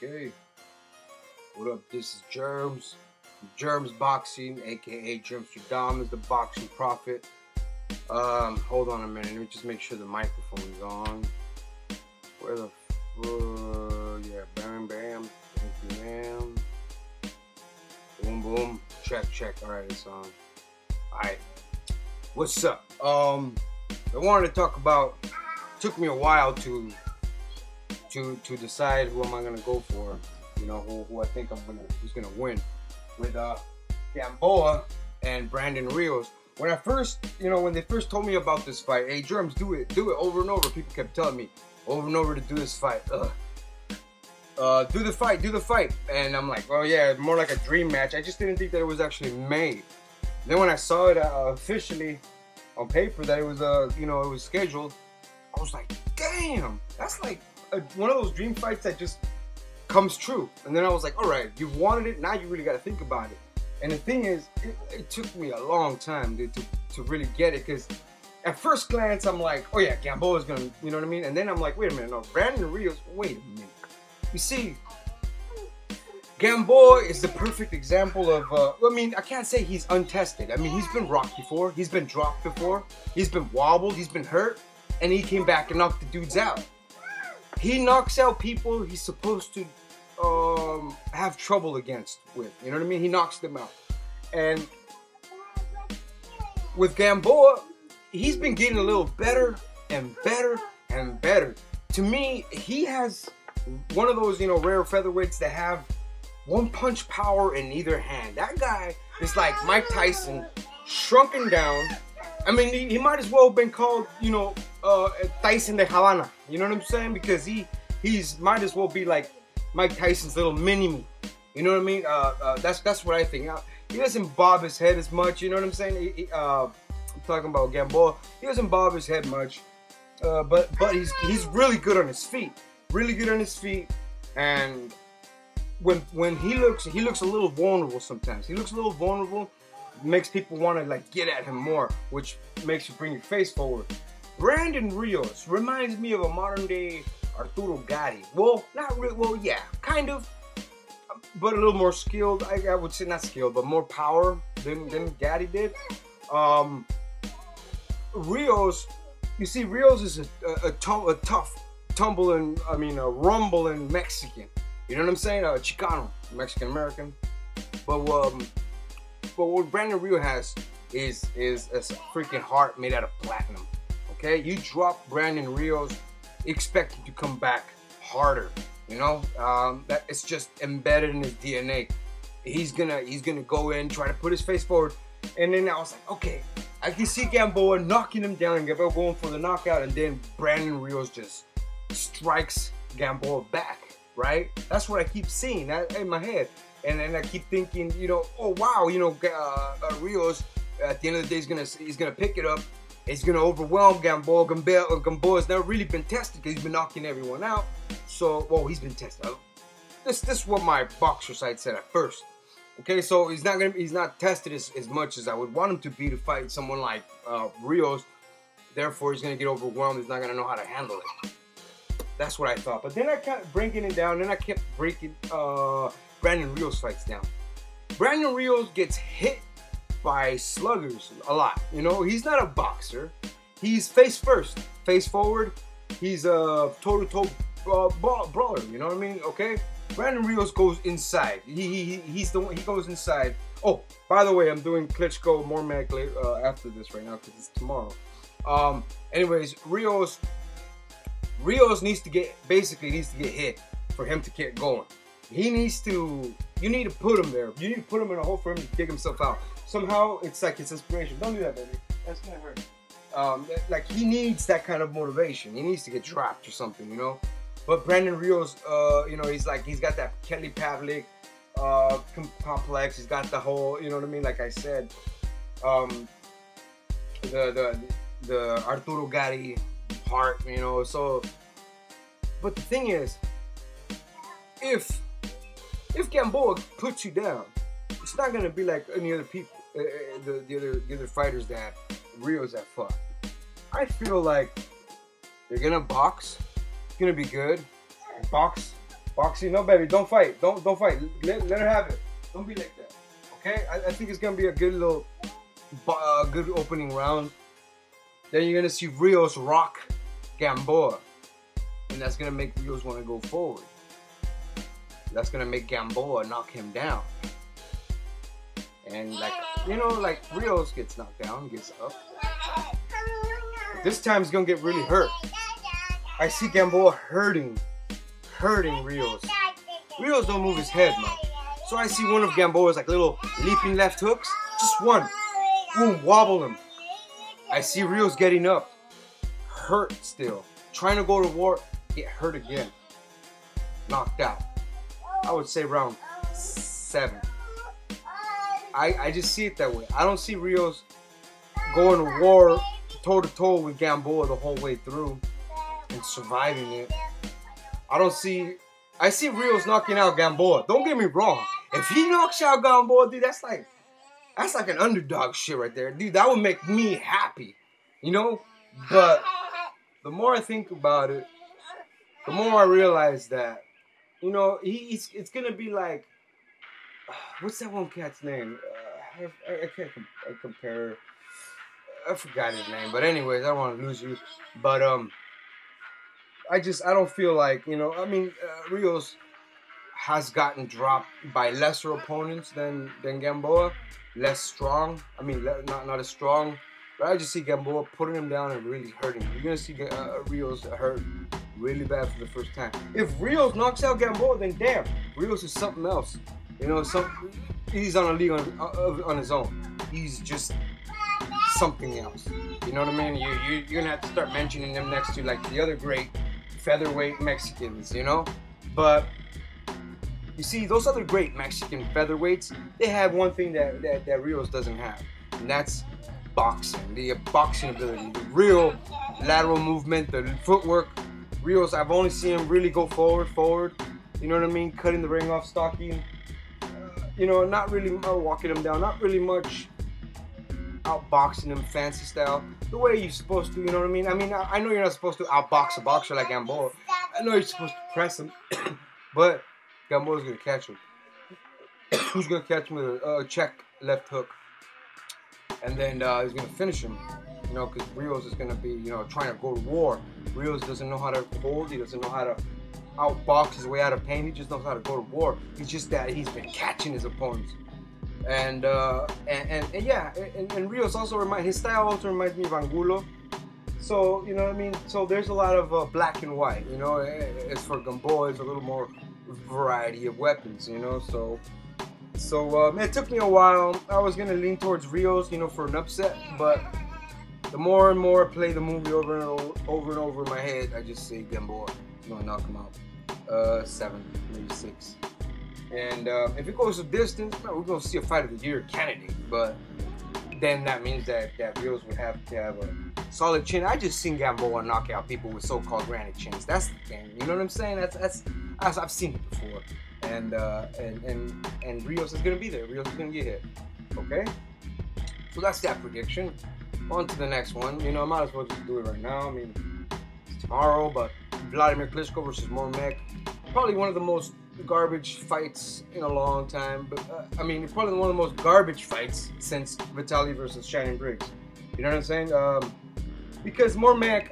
Okay, what up? This is JERMZ. JERMZ Boxing, aka JERMZ is the boxing prophet. Hold on a minute. Let me just make sure the microphone is on. Where the yeah, bam, bam. Thank you, ma'am. Boom, boom. Check, check. All right, it's on. All right. What's up? I wanted to talk about. Took me a while to decide who am I gonna go for. You know, who I think who's gonna win with Gamboa and Brandon Rios. When when they first told me about this fight, hey JERMZ, do it over and over. People kept telling me over and over to do this fight. Do the fight. And I'm like, oh yeah, more like a dream match. I just didn't think that it was actually made. Then when I saw it officially on paper that it was it was scheduled, I was like, damn, that's like one of those dream fights that just comes true. And then I was like, all right, you've wanted it, now you really got to think about it. And the thing is, it took me a long time to really get it, because at first glance I'm like, oh yeah, Gamboa's gonna, you know what I mean? And then I'm like, wait a minute, no, Brandon Rios, wait a minute. You see, Gamboa is the perfect example of, I mean, I can't say he's untested. I mean, he's been rocked before, he's been dropped before, he's been wobbled, he's been hurt, and he came back and knocked the dudes out. He knocks out people he's supposed to have trouble with, you know what I mean? He knocks them out. And with Gamboa, he's been getting a little better and better and better. To me, he has one of those, rare featherweights that have one punch power in either hand. That guy is like Mike Tyson, shrunken down. I mean, he might as well have been called, Tyson de Havana. You know what I'm saying? Because he's might as well be like Mike Tyson's little mini-me. You know what I mean? That's what I think. He doesn't bob his head as much. You know what I'm saying? I'm talking about Gamboa. He doesn't bob his head much, but he's really good on his feet. Really good on his feet. And when he looks a little vulnerable sometimes. He looks a little vulnerable. Makes people want to like get at him more, which makes you bring your face forward. Brandon Rios reminds me of a modern day Arturo Gatti. Well, not really. Well, yeah, kind of, but a little more skilled. I would say not skilled, but more power than Gatti did. Rios, you see, Rios is a tough, tumbling, a rumbling Mexican. You know what I'm saying? A Chicano, Mexican American. But what Brandon Rios has is a freaking heart made out of platinum. Okay, you drop Brandon Rios, expect him to come back harder. You know, that it's just embedded in his DNA. He's gonna go in, try to put his face forward, and then I was like, okay, I can see Gamboa knocking him down, and Gamboa going for the knockout, and then Brandon Rios just strikes Gamboa back. Right? That's what I keep seeing in my head. And then I keep thinking, oh wow, Rios at the end of the day he's gonna pick it up. He's gonna overwhelm Gamboa. Gamboa's never really been tested because he's been knocking everyone out. So, well, he's been tested. This is what my boxer site said at first. Okay, so he's not tested as much as I would want him to be to fight someone like Rios. Therefore, he's gonna get overwhelmed. He's not gonna know how to handle it. That's what I thought. But then I kept breaking it down, and I kept breaking Brandon Rios fights down. Brandon Rios gets hit by sluggers a lot. He's not a boxer. He's face first, face forward. He's a toe-to-toe brawler. You know what I mean? Okay. Brandon Rios goes inside. He's the one. He goes inside. Oh, by the way, I'm doing KLITSCHKO MORMECK after this right now because it's tomorrow. Anyways, Rios needs to get hit for him to get going. You need to put him there. You need to put him in a hole for him to dig himself out. Somehow it's like his inspiration. Don't do that, baby. That's gonna hurt. Like he needs that kind of motivation. He needs to get dropped or something, But Brandon Rios, he's got that Kelly Pavlik complex. He's got the whole, you know what I mean? Like I said, the Arturo Gatti heart, So, but the thing is, if Gamboa puts you down, it's not gonna be like any other people, the other fighters that Rios have fought. I feel like they're gonna box. It's gonna be good. Box Boxy, no baby, don't fight. Don't fight. Let her have it. Don't be like that. Okay? I think it's gonna be a good little good opening round. Then you're gonna see Rios rock Gamboa. And that's gonna make Rios wanna go forward. That's gonna make Gamboa knock him down. And like, you know, like Rios gets knocked down, gets up. But this time he's gonna get really hurt. I see Gamboa hurting Rios. Rios don't move his head, man. So I see one of Gamboa's like little leaping left hooks. Just one. Boom, wobble him. I see Rios getting up. Hurt still. Trying to go to war, get hurt again. Knocked out. I would say round 7. I just see it that way. I don't see Rios going to war toe-to-toe with Gamboa the whole way through and surviving it. I see Rios knocking out Gamboa. Don't get me wrong. If he knocks out Gamboa, dude, that's like an underdog shit right there. Dude, that would make me happy. You know? But the more I think about it, the more I realize that, you know, it's gonna be like, what's that one cat's name? I can't compare. I forgot his name. But anyways, I don't want to lose you. But I don't feel like, you know, I mean, Rios has gotten dropped by lesser opponents than Gamboa, less strong. I mean, not as strong. But I just see Gamboa putting him down and really hurting him. You're gonna see Rios hurt really bad for the first time. If Rios knocks out Gamboa, then damn, Rios is something else. You know, he's on a league on his own. He's just something else. You know what I mean? You're gonna have to start mentioning them next to like the other great featherweight Mexicans, you know? But you see, those other great Mexican featherweights, they have one thing that Rios doesn't have, and that's boxing. The boxing ability, the real lateral movement, the footwork. Rios, I've only seen him really go forward. You know what I mean? Cutting the ring off, stalking. You know, not really walking him down, not really much outboxing him fancy style, the way you're supposed to, you know what I mean? I know you're not supposed to outbox a boxer like Gamboa. I know you're supposed to press him, but Gamboa's gonna catch him. Who's gonna catch him with a check left hook, and then he's gonna finish him. You know, because Rios is gonna be, you know, trying to go to war. Rios doesn't know how to hold. He doesn't know how to outbox his way out of pain. He just knows how to go to war. It's just that he's been catching his opponents. And Rios also his style also reminds me of Angulo. So, you know what I mean? So there's a lot of black and white, you know. As for Gamboa, it's a little more variety of weapons, you know. So it took me a while. I was gonna lean towards Rios, you know, for an upset, but the more and more I play the movie over and over in my head, I just say Gamboa. I'm gonna knock him out. 7, maybe 6. And if it goes to distance, we're going to see a fight of the year candidate. But then that means that Rios would have to have a solid chin. I just seen Gamboa knock out people with so-called granite chins. That's the thing. You know what I'm saying? I've seen it before. And Rios is going to be there. Rios is going to get hit. Okay? So that's that prediction. On to the next one. You know, I might as well just do it right now. I mean, it's tomorrow, but Vladimir Klitschko versus MORMECK. Probably one of the most garbage fights in a long time, but probably one of the most garbage fights since Vitaly versus Shannon Briggs. You know what I'm saying? Because MORMECK,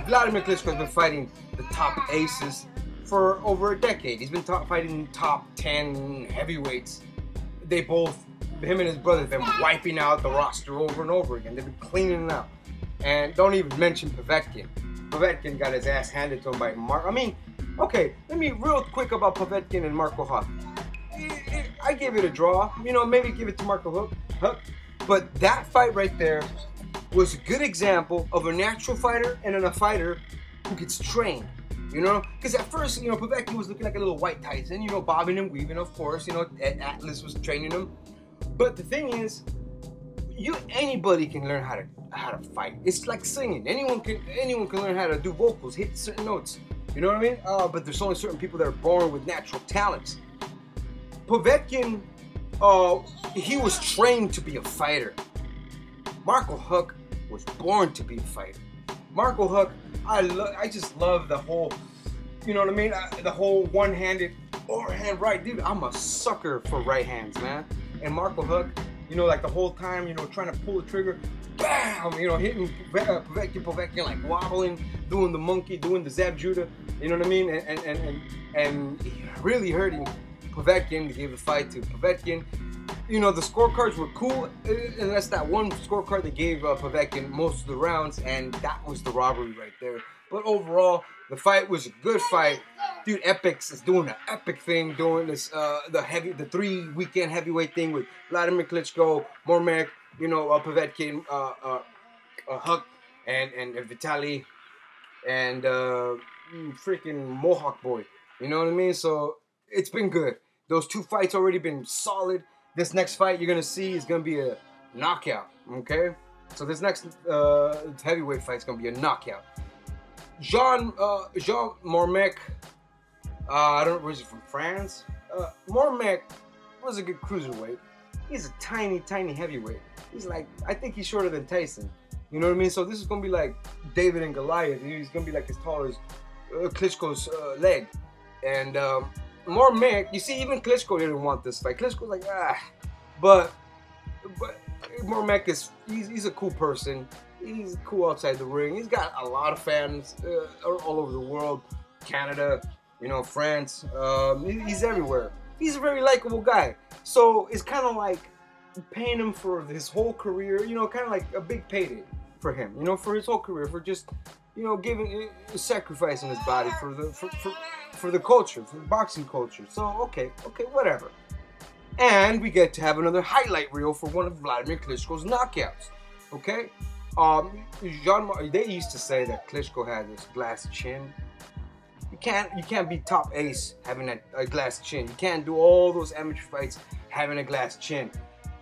Vladimir Klitschko's been fighting the top aces for over a decade. He's been fighting top 10 heavyweights. Him and his brother, have been wiping out the roster over and over again. They've been cleaning it out. And don't even mention Povetkin. Povetkin got his ass handed to him by Mark. Okay, let me real quick about Povetkin and Marco Huck. I give it a draw. You know, maybe give it to Marco Huck. But that fight right there was a good example of a natural fighter and a fighter who gets trained. You know, because at first, you know, Povetkin was looking like a little white Tyson, you know, bobbing and weaving, of course. You know, Atlas was training him. But the thing is, anybody can learn how to fight. It's like singing. Anyone can learn how to do vocals, hit certain notes. You know what I mean? But there's only certain people that are born with natural talents. Povetkin, he was trained to be a fighter. Marco Huck was born to be a fighter. Marco Huck, I just love the whole You know what I mean? The whole one-handed overhand right, dude. I'm a sucker for right hands, man. And Marco Huck, you know, like the whole time, you know, trying to pull the trigger, bam, you know, hitting Povetkin, like wobbling, doing the monkey, doing the Zab Judah, you know what I mean? And really hurting Povetkin to give the fight to Povetkin. You know, the scorecards were cool, unless that one scorecard that gave Povetkin most of the rounds, and that was the robbery right there. But overall, the fight was a good fight. Dude, Epix is doing an epic thing, doing this, the 3 weekend heavyweight thing with Vladimir Klitschko, MORMECK, you know, Povetkin, Huck, and Vitaly, and freaking Mohawk boy. You know what I mean? So it's been good. Those 2 fights already been solid. This next fight you're gonna see is gonna be a knockout. Okay, so this next heavyweight fight is gonna be a knockout. Jean MORMECK. I don't know, was he from France? MORMECK was a good cruiserweight. He's a tiny heavyweight. He's like, I think he's shorter than Tyson. You know what I mean? So this is gonna be like David and Goliath. He's gonna be like as tall as Klitschko's leg. And MORMECK, you see, even Klitschko didn't want this fight. Klitschko's like, but MORMECK he's a cool person. He's cool outside the ring. He's got a lot of fans all over the world, Canada, you know, France. He's everywhere. He's a very likable guy. So it's kind of like paying him for his whole career. You know, kind of like a big payday for him. You know, for his whole career, for just, you know, sacrificing his body for the culture, for the boxing culture. So okay, whatever. And we get to have another highlight reel for one of Vladimir Klitschko's knockouts. Okay. They used to say that Klitschko had this glass chin. You can't be top ace having a glass chin. You can't do all those amateur fights having a glass chin.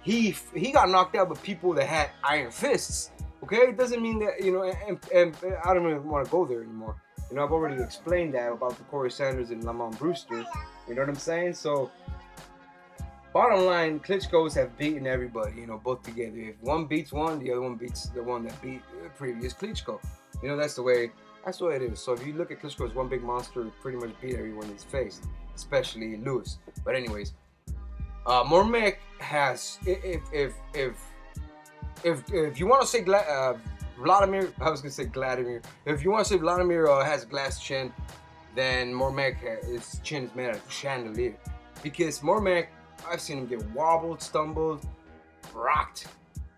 He got knocked out by people that had iron fists. Okay, it doesn't mean that, you know, and I don't even want to go there anymore. You know, I've already explained that about the Corey Sanders and Lamont Brewster. You know what I'm saying? So bottom line, Klitschko's have beaten everybody, you know, both together. If one beats one, the other one beats the one that beat the previous Klitschko. You know, that's the way it is. So if you look at Klitschko as one big monster, he pretty much beat everyone he's faced, especially Lewis. But anyways, MORMECK has, if you want to say Vladimir, I was gonna say Vladimir. If you want to say Vladimir has a glass chin, then MORMECK, his chin is made out of chandelier. Because MORMECK, I've seen him get wobbled, stumbled, rocked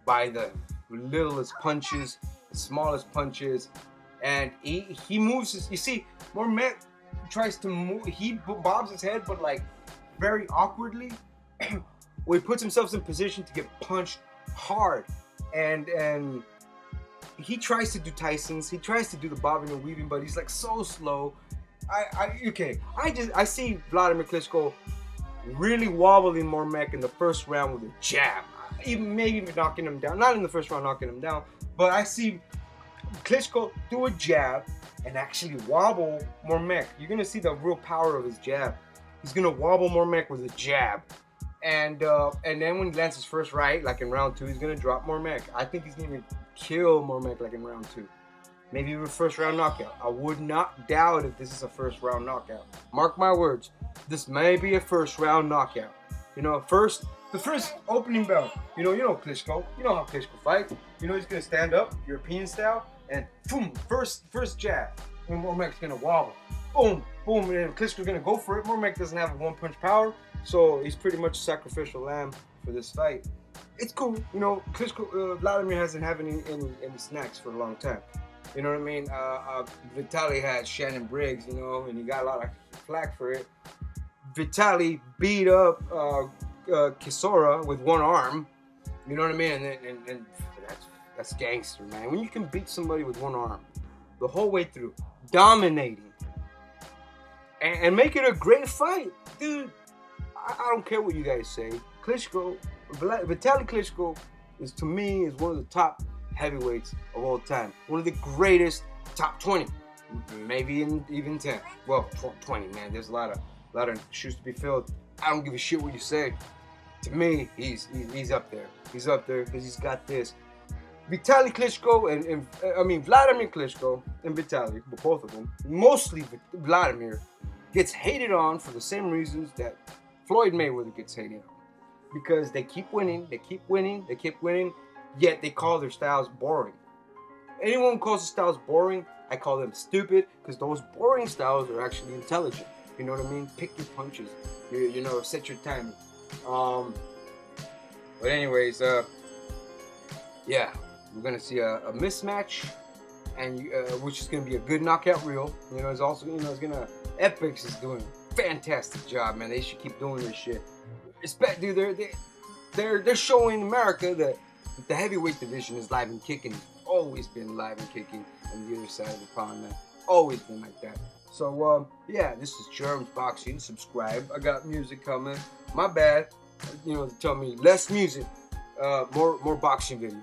by the littlest punches, the smallest punches, and he moves his, you see, MORMECK tries to move, he bobs his head, but like very awkwardly, where he puts himself in position to get punched hard, and he tries to do Tyson's, he tries to do the bobbing and weaving, but he's like so slow. I see Vladimir Klitschko really wobbling MORMECK in the first round with a jab, maybe even knocking him down. Not in the first round knocking him down, but I see Klitschko do a jab and actually wobble MORMECK. You're gonna see the real power of his jab. He's gonna wobble MORMECK with a jab, and then when he lands his first right, like in round 2, he's gonna drop MORMECK. I think he's gonna kill MORMECK like in round 2. Maybe even first round knockout. I would not doubt if this is a first round knockout. Mark my words, this may be a first round knockout. You know, the first opening bell. You know Klitschko. You know how Klitschko fights. You know he's gonna stand up, European style, and boom, first jab. And MORMECK's gonna wobble. Boom, boom, and Klitschko's gonna go for it. MORMECK doesn't have a one-punch power, so he's pretty much a sacrificial lamb for this fight. It's cool, you know. Klitschko, Vladimir hasn't had any snacks for a long time. You know what I mean? Vitaly had Shannon Briggs, you know, and he got a lot of flack for it. Vitaly beat up Kisora with one arm. You know what I mean? And that's gangster, man. When you can beat somebody with one arm the whole way through, dominating, and make it a great fight, dude. I don't care what you guys say. Klitschko, Vitaly Klitschko is, to me, is one of the top heavyweights of all time. One of the greatest, top 20, maybe even 10. Well, 20, man. There's a lot of shoes to be filled. I don't give a shit what you say. To me, he's up there. He's up there because he's got this Vitaly Klitschko and I mean Vladimir Klitschko and Vitaly, both of them, mostly Vladimir, gets hated on for the same reasons that Floyd Mayweather gets hated on. Because they keep winning, they keep winning, they keep winning, yet they call their styles boring. Anyone who calls the styles boring, I call them stupid, because those boring styles are actually intelligent. You know what I mean? Pick your punches. You know, set your timing. But anyways, yeah, we're gonna see a mismatch, and which is gonna be a good knockout reel. You know, it's also, you know, it's gonna. Epix is doing a fantastic job, man. They should keep doing this shit. Dude, they're showing America that the heavyweight division is live and kicking. It's always been live and kicking on the other side of the pond, man. Always been like that. So yeah, this is JERMZ Boxing. Subscribe. I got music coming. My bad. You know, tell me less music, more boxing videos,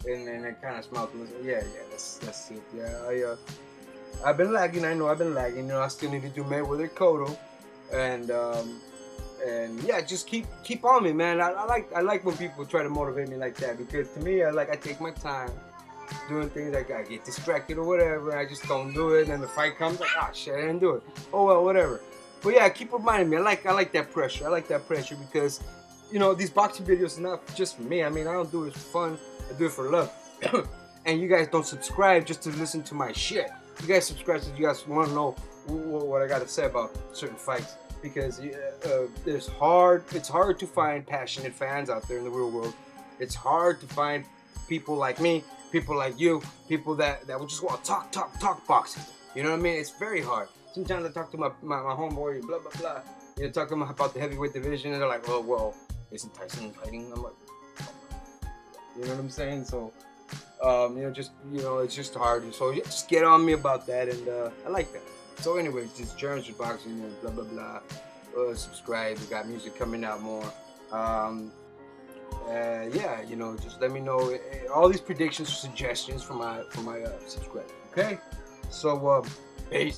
and I kind of smiled. Yeah, that's it. Yeah, I've been lagging. I know I've been lagging. You know, I still need to do Mayweather Cotto, and yeah, just keep on me, man. I like when people try to motivate me like that, because to me, I take my time doing things. Like I get distracted or whatever, I just don't do it, and the fight comes, like, ah, shit, I didn't do it. Oh well, whatever. But yeah, keep reminding me. I like that pressure. I like that pressure because, you know, these boxing videos are not just for me. I mean, I don't do it for fun. I do it for love. And you guys don't subscribe just to listen to my shit. You guys subscribe if you guys want to know what I got to say about certain fights, because it's hard to find passionate fans out there in the real world. It's hard to find people like me, people like you, people that will just want to talk boxing. You know what I mean? It's very hard. Sometimes I talk to my homeboy, blah blah blah. You know, talking about the heavyweight division, and they're like, "Oh well, isn't Tyson fighting?" I'm like, you know what I'm saying? So, you know, just, you know, it's just hard. So just get on me about that, and I like that. So anyways, this JERMZ Boxing, and blah blah blah. Subscribe. We got music coming out more. Yeah, you know, just let me know all these predictions or suggestions for my subscribers. Okay, so peace.